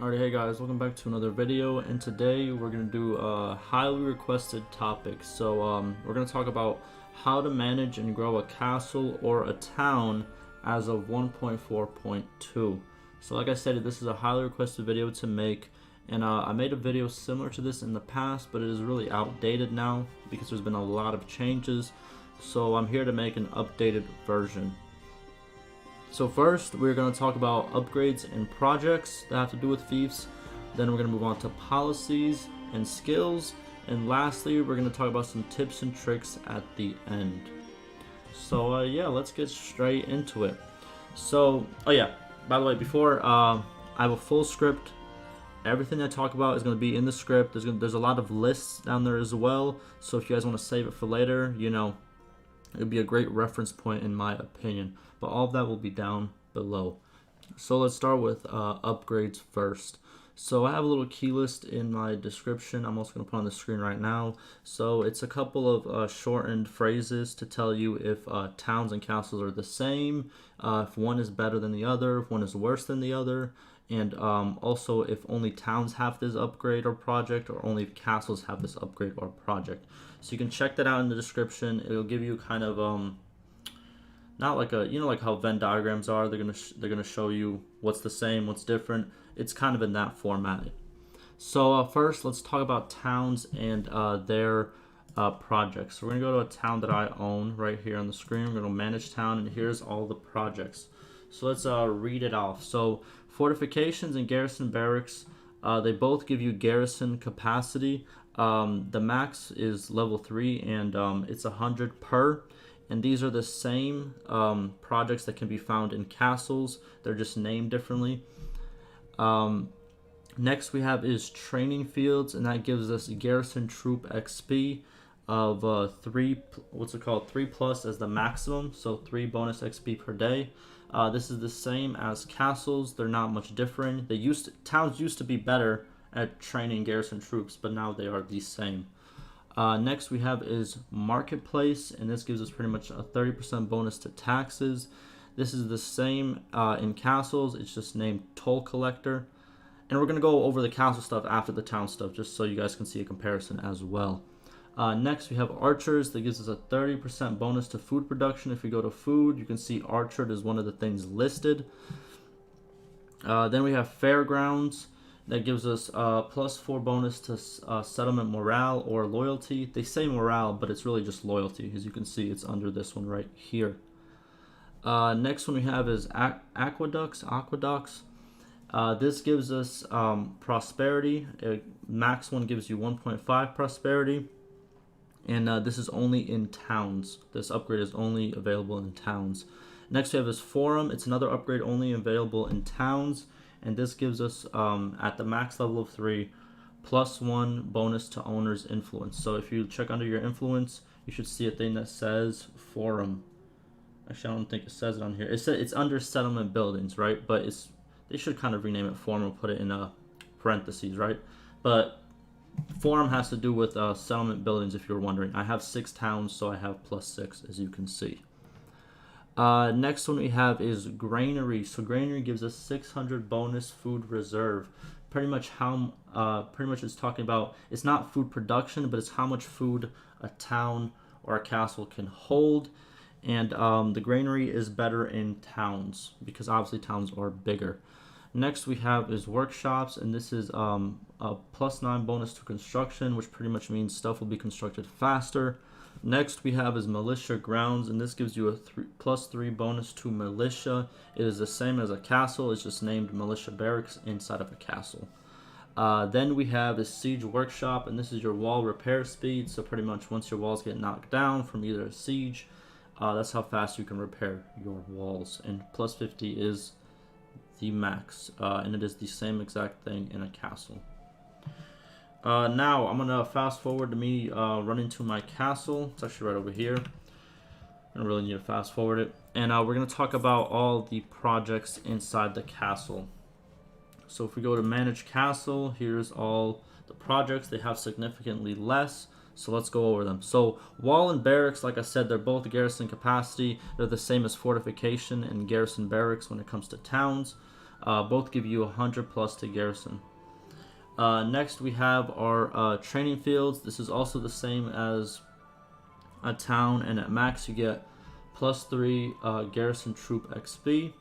Alright, hey guys, welcome back to another video, and today we're going to do a highly requested topic. We're going to talk about how to manage and grow a castle or a town as of 1.4.2. So like I said, this is a highly requested video to make, and I made a video similar to this in the past, but it is really outdated now because there's been a lot of changes. So I'm here to make an updated version. So first, we're going to talk about upgrades and projects that have to do with fiefs. Then we're going to move on to policies and skills. And lastly, we're going to talk about some tips and tricks at the end. So yeah, let's get straight into it. So, oh yeah, by the way, before I have a full script. Everything I talk about is going to be in the script. There's a lot of lists down there as well. So if you guys want to save it for later, you know, it would be a great reference point in my opinion. But all of that will be down below. So let's start with upgrades first. So I have a little key list in my description. I'm also going to put on the screen right now. So it's a couple of shortened phrases to tell you if towns and castles are the same, if one is better than the other, if one is worse than the other, and also if only towns have this upgrade or project, or only castles have this upgrade or project. So you can check that out in the description. It'll give you kind of not like a, you know, like how Venn diagrams are. They're gonna show you what's the same, what's different. It's kind of in that format. So first, let's talk about towns and their projects. So we're gonna go to a town that I own right here on the screen. We're gonna manage town, and here's all the projects. So let's read it off. So Fortifications and Garrison Barracks, they both give you garrison capacity. The max is level 3, and it's 100 per. And these are the same projects that can be found in castles. They're just named differently. Next we have is training fields, and that gives us garrison troop XP of 3. What's it called? 3 plus as the maximum, so 3 bonus XP per day. This is the same as castles. They're not much different. Towns used to be better at training garrison troops, but now they are the same. Next we have is marketplace, and this gives us pretty much a 30% bonus to taxes. This is the same in castles. It's just named toll collector, and we're going to go over the castle stuff after the town stuff, just so you guys can see a comparison as well. Next we have archers. That gives us a 30% bonus to food production. If we go to food, you can see archered is one of the things listed. Then we have fairgrounds. That gives us plus 4 bonus to settlement morale or loyalty. They say morale, but it's really just loyalty. As you can see, it's under this one right here. Next one we have is aqueducts. This gives us prosperity. Max one gives you 1.5 prosperity. And this is only in towns. This upgrade is only available in towns. Next we have is forum. It's another upgrade only available in towns. And this gives us, at the max level of 3, plus 1 bonus to owner's influence. So if you check under your influence, you should see a thing that says forum. Actually, I don't think it says it on here. It's under settlement buildings, right? But they should kind of rename it forum and put it in parentheses, right? But forum has to do with settlement buildings, if you're wondering. I have 6 towns, so I have plus 6, as you can see. Next one we have is Granary. So Granary gives us 600 bonus food reserve. Pretty much it's talking about, it's not food production, but it's how much food a town or a castle can hold. And the Granary is better in towns because obviously towns are bigger. Next we have is workshops, and this is a plus 9 bonus to construction, which pretty much means stuff will be constructed faster. Next we have is Militia Grounds, and this gives you a plus 3 bonus to militia. It is the same as a castle. It's just named Militia Barracks inside of a castle. Then we have the Siege Workshop, and this is your wall repair speed. So pretty much once your walls get knocked down from either a siege, that's how fast you can repair your walls. And plus 50 is the max, and it is the same exact thing in a castle. Now I'm gonna fast forward to me running to my castle. It's actually right over here. I don't really need to fast forward it. And we're gonna talk about all the projects inside the castle. So if we go to manage castle, here's all the projects. They have significantly less. So let's go over them. So wall and barracks, like I said, they're both garrison capacity. They're the same as fortification and garrison barracks when it comes to towns. Both give you 100 plus to Garrison. Next we have our training fields. This is also the same as a town, and at max you get +3 Garrison Troop XP.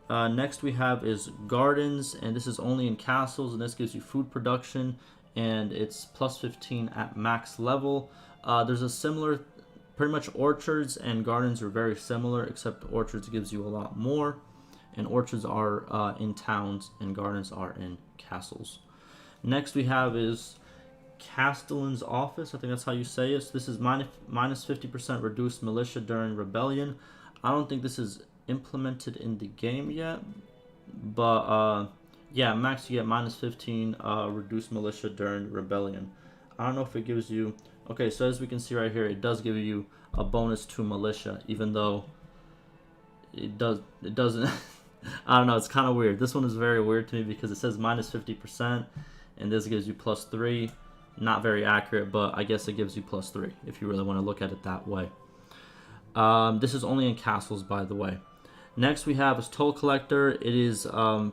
Next we have is Gardens, and this is only in castles, and this gives you food production, and it's +15 at max level. There's a similar, pretty much orchards and gardens are very similar, except orchards gives you a lot more, and orchards are in towns and gardens are in castles. Next we have is Castellon's Office. I think that's how you say it. So this is minus 50% reduced militia during rebellion. I don't think this is implemented in the game yet, but yeah, max you get -15 reduced militia during rebellion. I don't know if it gives you, okay, so as we can see right here, it does give you a bonus to militia, even though it doesn't I don't know, it's kind of weird. This one is very weird to me because it says -50% and this gives you +3. Not very accurate, but I guess it gives you +3 if you really want to look at it that way. This is only in castles, by the way. Next we have is Toll Collector. It is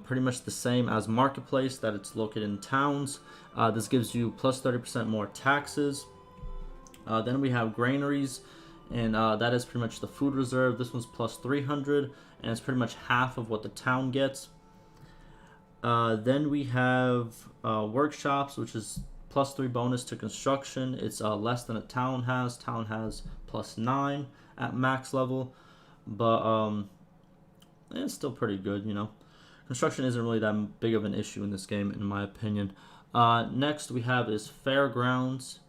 pretty much the same as Marketplace, that it's located in towns. This gives you +30% more taxes. Then we have Granaries, and that is pretty much the food reserve. This one's +300, and it's pretty much half of what the town gets. Then we have Workshops, which is +3 bonus to construction. It's less than a town has. Town has +9 at max level, but it's still pretty good, you know. Construction isn't really that big of an issue in this game, in my opinion. Next we have is Fairgrounds,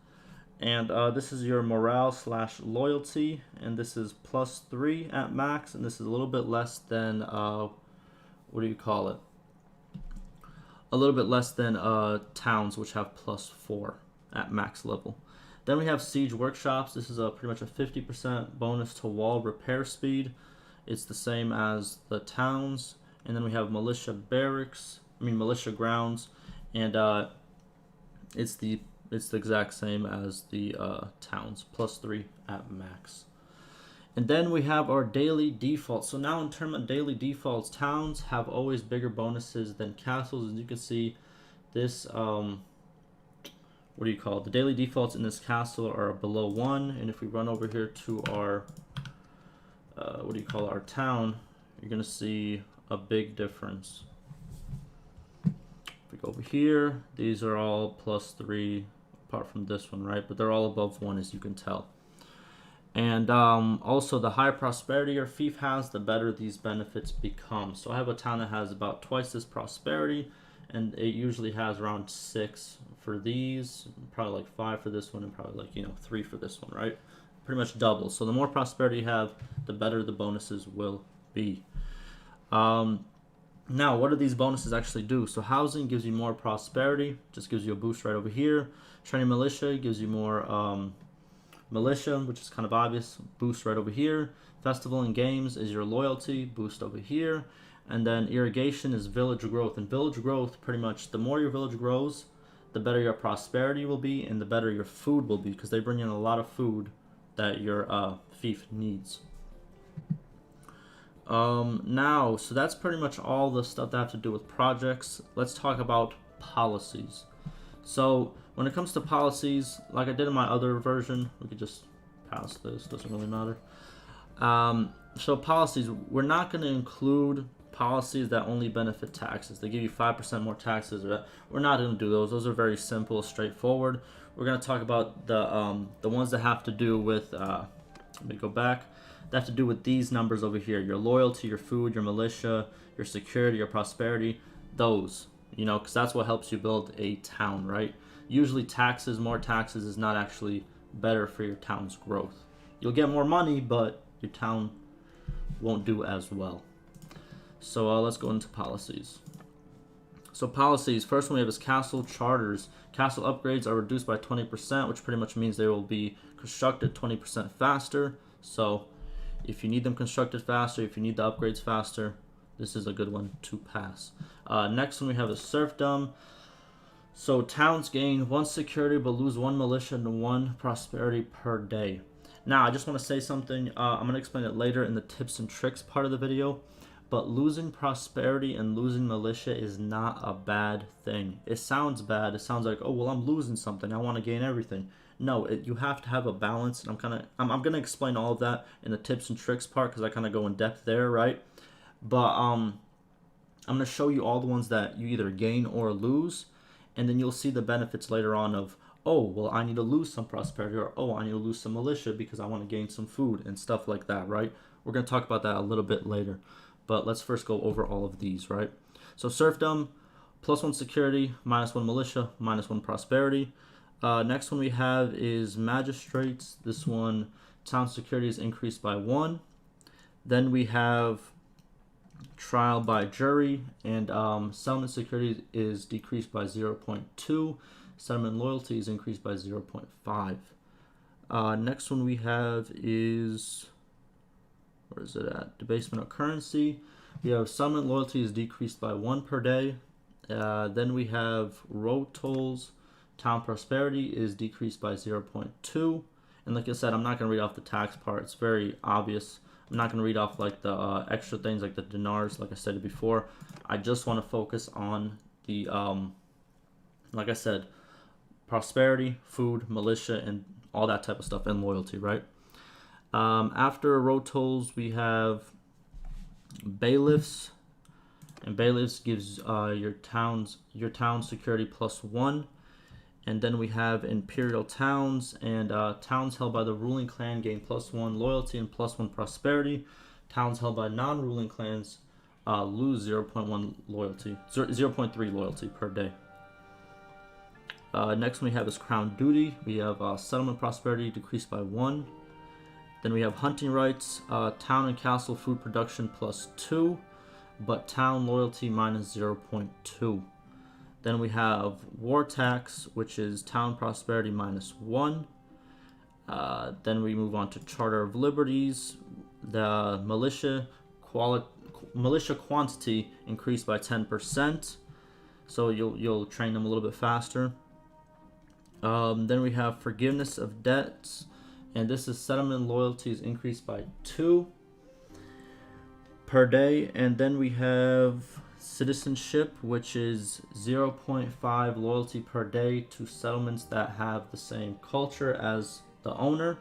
and this is your morale/loyalty, and this is +3 at max, and this is a little bit less than what do you call it? A little bit less than towns, which have +4 at max level. Then we have Siege Workshops. This is pretty much a 50% bonus to wall repair speed. It's the same as the towns. And then we have Militia Barracks, Militia Grounds, and it's the exact same as the towns, +3 at max. And then we have our daily defaults. So now in terms of daily defaults, towns have always bigger bonuses than castles. As you can see, this what do you call it? The daily defaults in this castle are below 1, and if we run over here to our what do you call it, our town, you're gonna see a big difference. If we go over here, these are all +3 apart from this one, right? But they're all above 1, as you can tell. And also, the higher prosperity your fief has, the better these benefits become. So I have a town that has about twice this prosperity, and it usually has around 6 for these, probably like 5 for this one, and probably like 3 for this one, right? Pretty much double. So the more prosperity you have, the better the bonuses will be. Now, what do these bonuses actually do? So housing gives you more prosperity, just gives you a boost right over here. Training militia gives you more militia, which is kind of obvious, boost right over here. Festival and games is your loyalty, boost over here. And then irrigation is village growth. And village growth, pretty much, the more your village grows, the better your prosperity will be, and the better your food will be, because they bring in a lot of food that your fief needs. Now, so that's pretty much all the stuff that have to do with projects. Let's talk about policies. So when it comes to policies, like I did in my other version, we could just pass this, doesn't really matter. So policies, we're not going to include policies that only benefit taxes. They give you 5% more taxes. We're not going to do those. Those are very simple, straightforward. We're going to talk about the ones that have to do with, let me go back, that have to do with these numbers over here. Your loyalty, your food, your militia, your security, your prosperity, those, because that's what helps you build a town, right? Usually taxes, more taxes is not actually better for your town's growth. You'll get more money, but your town won't do as well. So let's go into policies. So policies, first one we have is castle charters. Castle upgrades are reduced by 20%, which pretty much means they will be constructed 20% faster. So if you need them constructed faster, if you need the upgrades faster, this is a good one to pass. Next one we have is serfdom. So towns gain 1 security but lose 1 militia and 1 prosperity per day. Now I just want to say something. I'm going to explain it later in the tips and tricks part of the video. but losing prosperity and losing militia is not a bad thing. It sounds bad. It sounds like, oh well, I'm losing something. I want to gain everything. No, you have to have a balance, and I'm gonna explain all of that in the tips and tricks part because I kind of go in depth there, right? But I'm gonna show you all the ones that you either gain or lose, and then you'll see the benefits later on of, oh well, I need to lose some prosperity, or oh, I need to lose some militia because I want to gain some food and stuff like that, right? We're gonna talk about that a little bit later, but let's first go over all of these, right? So serfdom, +1 security, -1 militia, -1 prosperity. Next one we have is magistrates. This one, town security is increased by 1. Then we have trial by jury, and settlement security is decreased by 0.2. Settlement loyalty is increased by 0.5. Next one we have is, where is it at? Debasement of currency. We have settlement loyalty is decreased by 1 per day. Then we have road tolls. Town prosperity is decreased by 0.2. And like I said, I'm not going to read off the tax part. It's very obvious. I'm not going to read off like the extra things like the dinars, like I said before. I just want to focus on the, like I said, prosperity, food, militia, and all that type of stuff, and loyalty, right? After road tolls, we have bailiffs. And bailiffs gives your town security +1. And then we have imperial towns, and towns held by the ruling clan gain +1 loyalty and +1 prosperity. Towns held by non-ruling clans lose 0.1 loyalty, 0.3 loyalty per day. Next one we have is crown duty. We have settlement prosperity decreased by 1. Then we have hunting rights, town and castle food production +2, but town loyalty -0.2. Then we have war tax, which is town prosperity -1. Then we move on to charter of liberties. The militia quantity increased by 10%, so you'll train them a little bit faster. Then we have forgiveness of debts, and this is settlement loyalty is increased by 2 per day. And then we have citizenship, which is 0.5 loyalty per day to settlements that have the same culture as the owner.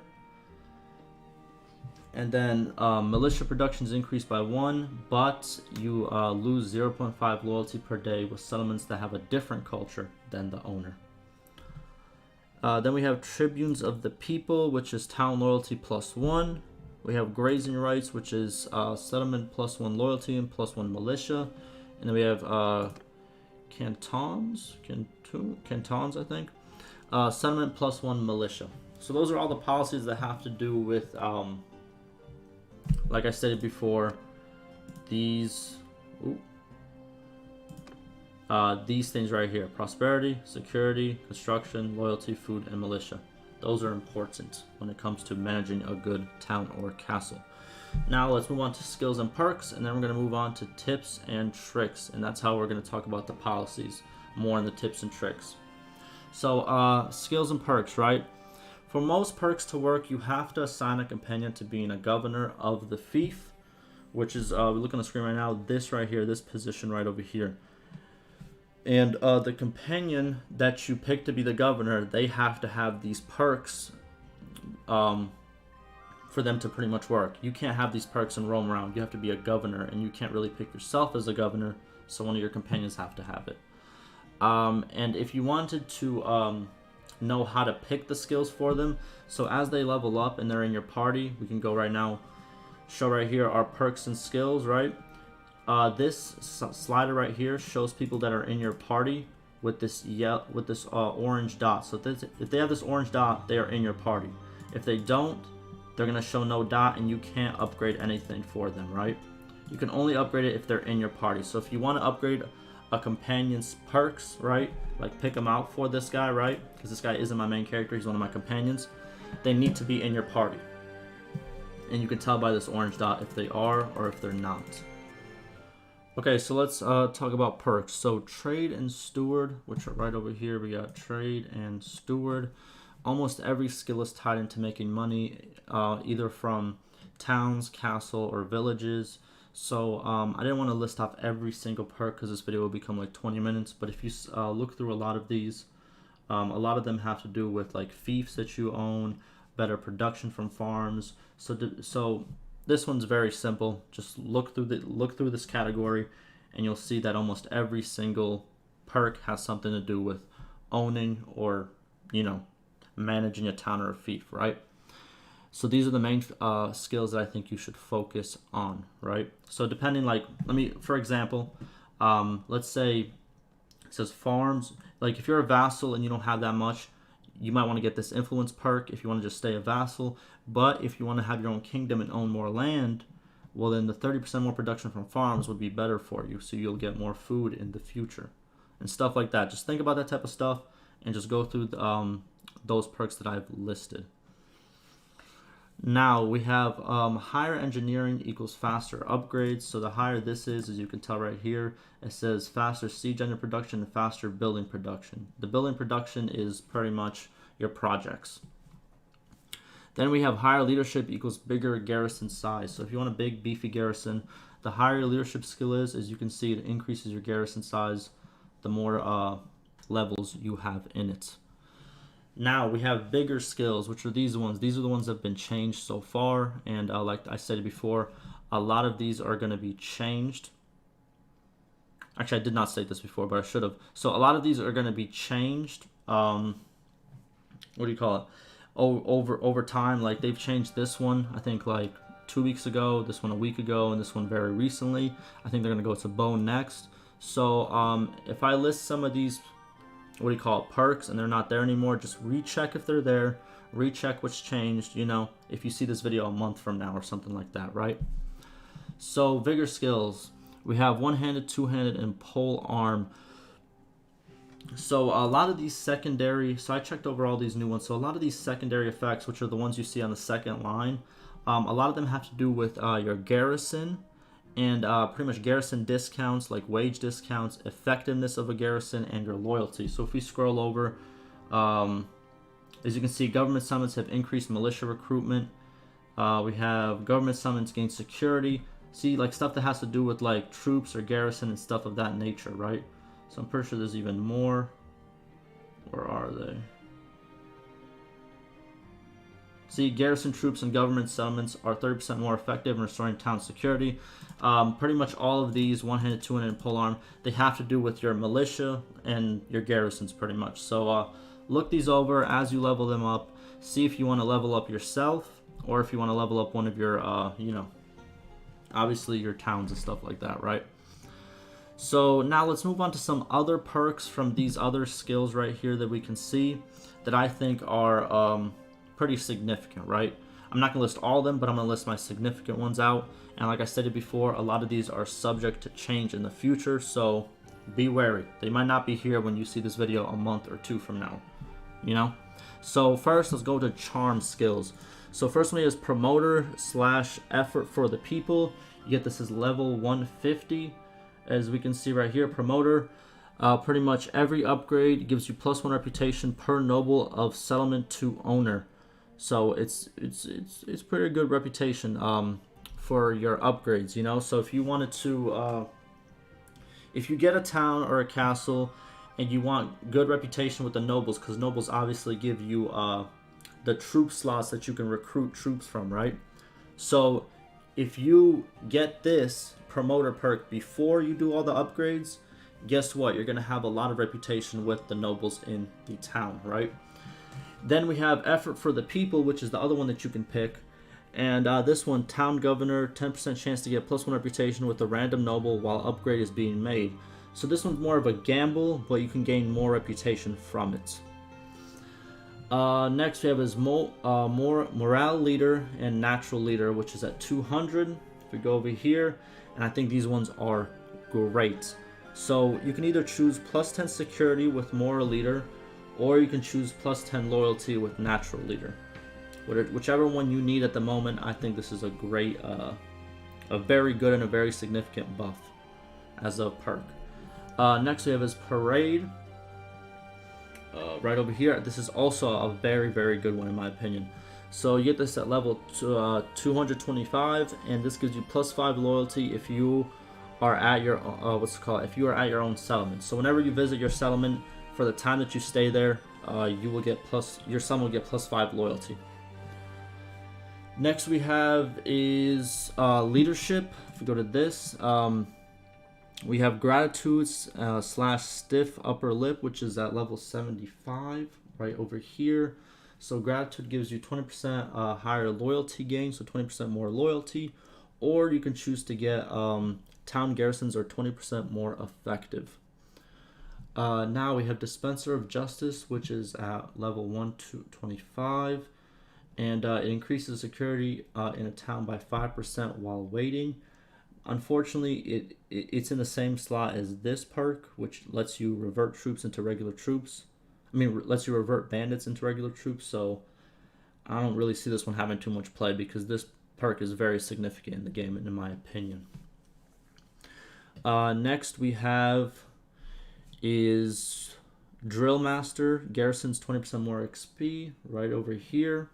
And then militia production is increased by 1, but you lose 0.5 loyalty per day with settlements that have a different culture than the owner. Then we have tribunes of the people, which is town loyalty +1. We have grazing rights, which is settlement +1 loyalty and +1 militia. And then we have cantons, I think. Settlement +1 militia. So those are all the policies that have to do with, like I stated before, these things right here: prosperity, security, construction, loyalty, food, and militia. Those are important when it comes to managing a good town or castle. Now let's move on to skills and perks, and then we're going to move on to tips and tricks, and that's how we're going to talk about the policies more in the tips and tricks. So skills and perks, right? For most perks to work, you have to assign a companion to being a governor of the fief, which is, we look on the screen right now, this right here, this position right over here. And the companion that you pick to be the governor, they have to have these perks for them to pretty much work. You can't have these perks and roam around. You have to be a governor, and you can't really pick yourself as a governor, so one of your companions have to have it. And if you wanted to know how to pick the skills for them, so as they level up and they're in your party, we can go right now, show right here our perks and skills, right? This slider right here shows people that are in your party with this orange dot. So if they have this orange dot, they are in your party. If they don't, they're going to show no dot, and you can't upgrade anything for them, right? You can only upgrade it if they're in your party. So if you want to upgrade a companion's perks, right, like pick them out for this guy, right, because this guy isn't my main character, he's one of my companions, they need to be in your party. And you can tell by this orange dot if they are or if they're not. Okay, so let's talk about perks. So trade and steward, which are right over here. We got trade and steward. Almost every skill is tied into making money, either from towns, castle, or villages. So I didn't want to list off every single perk because this video will become like 20 minutes. But if you look through a lot of these, a lot of them have to do with like fiefs that you own, better production from farms. So this one's very simple. Just look through this category, and you'll see that almost every single perk has something to do with owning or, you know, managing a town or a fief, right? So these are the main skills that I think you should focus on, right? So depending, like, for example, let's say it says farms. Like if you're a vassal and you don't have that much, you might want to get this influence perk if you want to just stay a vassal. But if you want to have your own kingdom and own more land, well then the 30% more production from farms would be better for you. So you'll get more food in the future and stuff like that. Just think about that type of stuff and just go through those perks that I've listed. Now we have higher engineering equals faster upgrades. So the higher this is, as you can tell right here, it says faster siege engine production and faster building production. The building production is pretty much your projects. Then we have higher leadership equals bigger garrison size. So if you want a big beefy garrison, the higher your leadership skill is, as you can see, it increases your garrison size the more levels you have in it. Now we have Vigor Skills, which are these ones. These are the ones that have been changed so far, and like I said before, a lot of these are going to be changed. Actually, I did not state this before, but I should have. So a lot of these are going to be changed. What do you call it? Over time. Like they've changed this one, I think like 2 weeks ago, this one a week ago, and this one very recently. I think they're going to go to bone next. So if I list some of these, what do you call it, perks, and they're not there anymore, just recheck if they're there, recheck what's changed, you know, if you see this video a month from now or something like that, right? So Vigor Skills, we have one-handed, two-handed, and pole arm. So a lot of these secondary, so I checked over all these new ones, so a lot of these secondary effects, which are the ones you see on the second line, a lot of them have to do with your garrison, and pretty much garrison discounts, like wage discounts, effectiveness of a garrison, and your loyalty. So if we scroll over, as you can see, government summons have increased militia recruitment. We have government summons gain security. See, like stuff that has to do with like troops or garrison and stuff of that nature, right? So I'm pretty sure there's even more. Where are they? See, garrison troops and government settlements are 30% more effective in restoring town security. Pretty much all of these, one-handed, two-handed, and polearm, they have to do with your militia and your garrisons pretty much. So look these over as you level them up. See if you want to level up yourself or if you want to level up one of your, you know, obviously your towns and stuff like that, right? So now let's move on to some other perks from these other skills right here that we can see that I think are pretty significant, right? I'm not going to list all of them, but I'm going to list my significant ones out. And like I stated before, a lot of these are subject to change in the future, so be wary. They might not be here when you see this video a month or two from now, you know? So first, let's go to charm skills. So first one is promoter / effort for the people. You get this as level 150. As we can see right here, promoter. Pretty much every upgrade gives you +1 reputation per noble of settlement to owner. So it's pretty good reputation for your upgrades, you know. So if you wanted to, if you get a town or a castle and you want good reputation with the nobles, because nobles obviously give you the troop slots that you can recruit troops from, right? So if you get this promoter perk before you do all the upgrades, guess what? You're going to have a lot of reputation with the nobles in the town, right? Then we have effort for the people, which is the other one that you can pick. And this one, town governor, 10% chance to get +1 reputation with a random noble while upgrade is being made. So this one's more of a gamble, but you can gain more reputation from it. Next we have is more morale leader and natural leader, which is at 200. If we go over here, and I think these ones are great. So you can either choose +10 security with moral leader, or you can choose +10 loyalty with natural leader. Whichever one you need at the moment, I think this is a great, a very good and a very significant buff as a perk. Next we have is parade. Right over here, this is also a very, very good one in my opinion. So you get this at level 225, and this gives you +5 loyalty if you are at your if you are at your own settlement. So whenever you visit your settlement, for the time that you stay there, you will get your settlement will get +5 loyalty. Next we have is leadership. If we go to this, we have gratitudes / stiff upper lip, which is at level 75 right over here. So gratitude gives you 20% higher loyalty gain, so 20% more loyalty, or you can choose to get town garrisons are 20% more effective. Now we have Dispenser of Justice, which is at level 125, and it increases security in a town by 5% while waiting. Unfortunately, it's in the same slot as this perk, which lets you revert troops into regular troops. Lets you revert bandits into regular troops, so I don't really see this one having too much play because this perk is very significant in the game, in my opinion. Next we have is Drill Master. Garrison's 20% more XP right over here.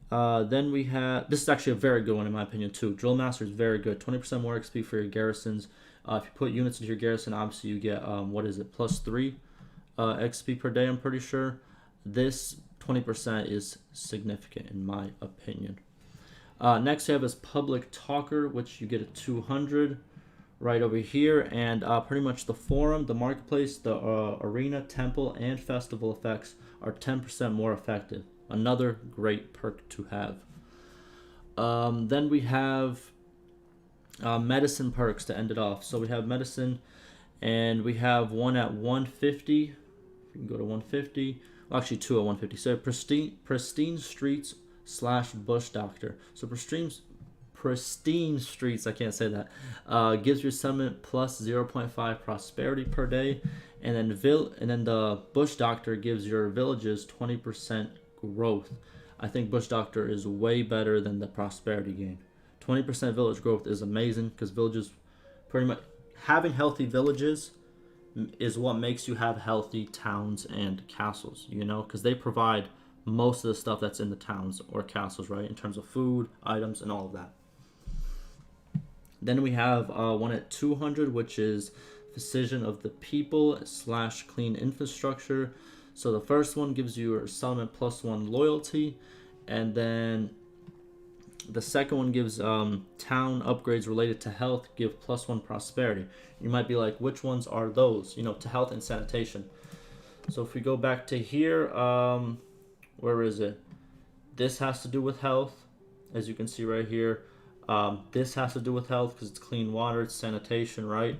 Then we have, this is actually a very good one in my opinion too. Drill Master is very good. 20% more XP for your garrisons. If you put units into your garrison, obviously you get, +3 XP per day, I'm pretty sure. This 20% is significant in my opinion. Next we have is Public Talker, which you get a 200 right over here, and pretty much the forum, the marketplace, the arena, temple, and festival effects are 10% more effective. Another great perk to have. Then we have medicine perks to end it off. So we have medicine, and we have one at 150. You can go to 150. Well, actually, two at 150. So pristine streets / bush doctor. So pristine streets, I can't say that, gives your settlement plus 0.5 prosperity per day, and then the bush doctor gives your villages 20% growth. I think bush doctor is way better than the prosperity gain. 20% village growth is amazing because villages, pretty much having healthy villages is what makes you have healthy towns and castles, because they provide most of the stuff that's in the towns or castles, right, in terms of food, items, and all of that. Then we have one at 200, which is Physician of the People / Clean Infrastructure. So the first one gives you your settlement +1 loyalty, and then the second one gives town upgrades related to health give +1 prosperity. You might be like, which ones are those? To health and sanitation. So if we go back to here, where is it? This has to do with health, as you can see right here. This has to do with health because it's clean water, it's sanitation, right?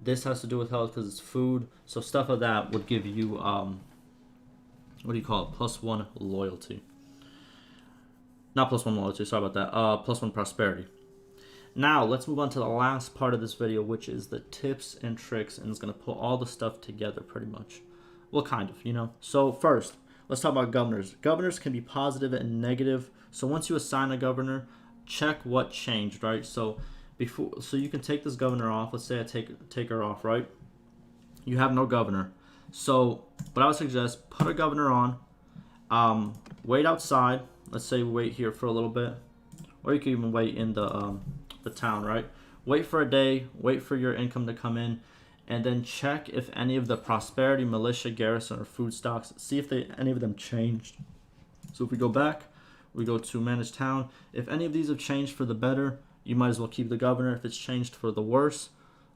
This has to do with health because it's food. So stuff like that would give you, +1 loyalty. Not +1 loyalty, sorry about that. +1 prosperity. Now, let's move on to the last part of this video, which is the tips and tricks, and it's going to put all the stuff together pretty much. Well, kind of, So first, let's talk about governors. Governors can be positive and negative. So once you assign a governor, check what changed, right? So you can take this governor off. Let's say I take her off, right? You have no governor. So what I would suggest, put a governor on, wait outside. Let's say wait here for a little bit, or you can even wait in the town, right? Wait for a day, wait for your income to come in, and then check if any of the prosperity, militia, garrison, or food stocks, see if any of them changed. So if we go back, we go to manage town. If any of these have changed for the better, you might as well keep the governor. If it's changed for the worse,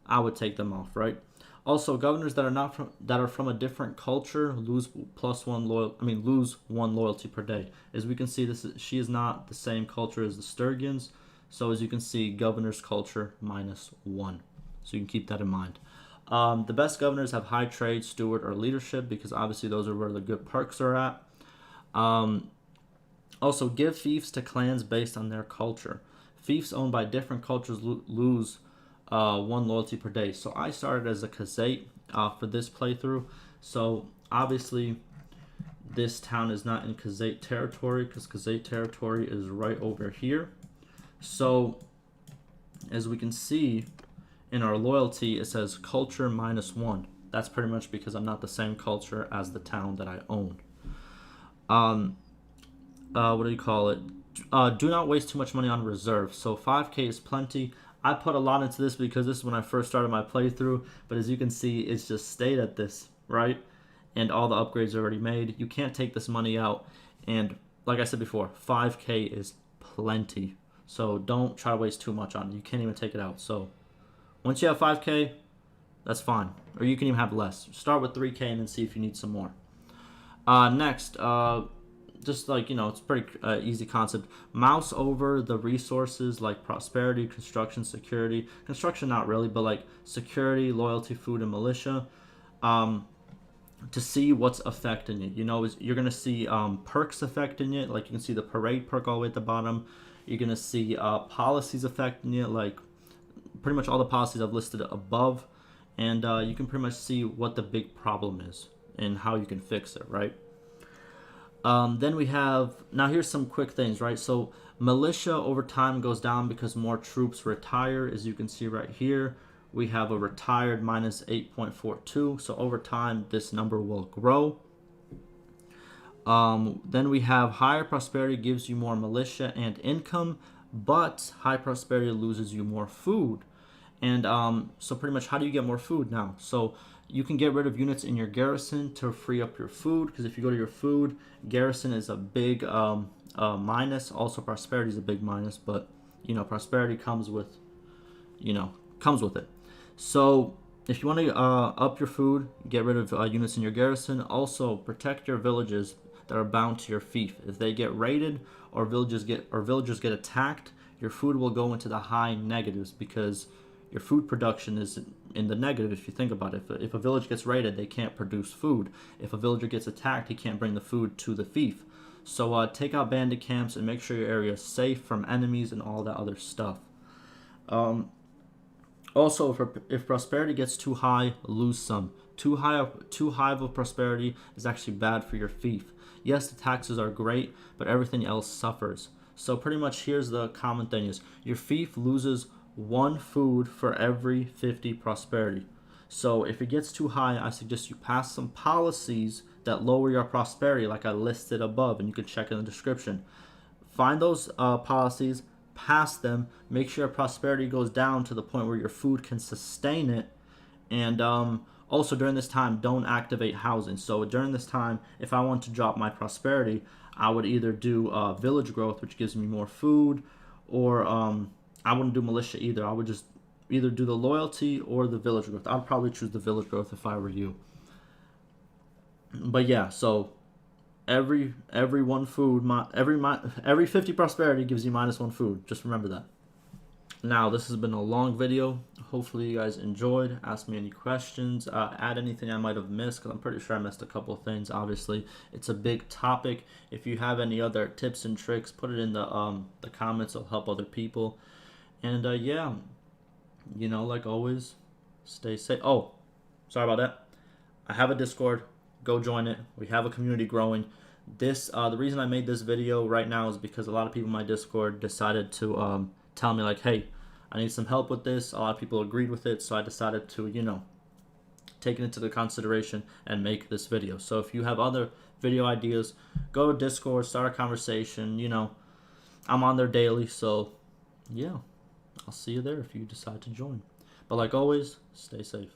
I would take them off, right? Also, governors that are from a different culture lose lose 1 loyalty per day. As we can see, she is not the same culture as the Sturgians. So as you can see, governor's culture -1. So you can keep that in mind. The best governors have high trade, steward, or leadership because obviously those are where the good perks are at. Also, give fiefs to clans based on their culture. Fiefs owned by different cultures lose 1 loyalty per day. So I started as a Khazate for this playthrough. So obviously this town is not in Khazate territory because Khazate territory is right over here. So as we can see in our loyalty, it says culture -1. That's pretty much because I'm not the same culture as the town that I own. what do you call it? Do not waste too much money on reserves. So 5k is plenty. I put a lot into this because this is when I first started my playthrough, but as you can see, it's just stayed at this, right? And all the upgrades are already made. You can't take this money out, and like I said before, 5k is plenty. So don't try to waste too much on it. You can't even take it out. So once you have 5k, that's fine. Or you can even have less. Start with 3k and then see if you need some more. Next, just like, it's pretty easy concept. Mouse over the resources like prosperity, construction, security. Construction, not really, but like security, loyalty, food, and militia. To see what's affecting it. You're going to see perks affecting it. Like you can see the parade perk all the way at the bottom. You're going to see policies affecting it, like pretty much all the policies I've listed above. And you can pretty much see what the big problem is and how you can fix it, right? Then we have, now here's some quick things, right? So militia over time goes down because more troops retire, as you can see right here. We have a retired minus 8.42, so over time this number will grow. Then we have higher prosperity gives you more militia and income, but high prosperity loses you more food. And so pretty much, how do you get more food now? So you can get rid of units in your garrison to free up your food, because if you go to your food, garrison is a big minus. Also prosperity is a big minus, but prosperity comes with it. So if you want to up your food, get rid of units in your garrison. Also protect your villages that are bound to your fief. If they get raided or villagers get attacked, your food will go into the high negatives, because your food production is in the negative. If you think about it, if a village gets raided, they can't produce food. If a villager gets attacked, he can't bring the food to the fief. So take out bandit camps and make sure your area is safe from enemies and all that other stuff. Also, if prosperity gets too high, lose some. Too high of a prosperity is actually bad for your fief. Yes, the taxes are great, but everything else suffers. So pretty much here's the common thing is your fief loses 1 food for every 50 prosperity. So if it gets too high, I suggest you pass some policies that lower your prosperity, like I listed above, and you can check in the description. Find those policies, pass them, make sure your prosperity goes down to the point where your food can sustain it. And also during this time, don't activate housing. So during this time, if I want to drop my prosperity, I would either do village growth, which gives me more food, or I wouldn't do militia either. I would just either do the loyalty or the village growth. I'd probably choose the village growth if I were you. But yeah, so every 50 prosperity gives you -1 food. Just remember that. Now, this has been a long video. Hopefully you guys enjoyed. Ask me any questions. Add anything I might have missed, because I'm pretty sure I missed a couple of things. Obviously, it's a big topic. If you have any other tips and tricks, put it in the comments. It'll help other people. And yeah, like always, stay safe. Oh, sorry about that. I have a Discord. Go join it. We have a community growing. The reason I made this video right now is because a lot of people in my Discord decided to tell me like, hey, I need some help with this. A lot of people agreed with it, so I decided to, take it into the consideration and make this video. So if you have other video ideas, go to Discord, start a conversation. I'm on there daily, so yeah, I'll see you there if you decide to join. But like always, stay safe.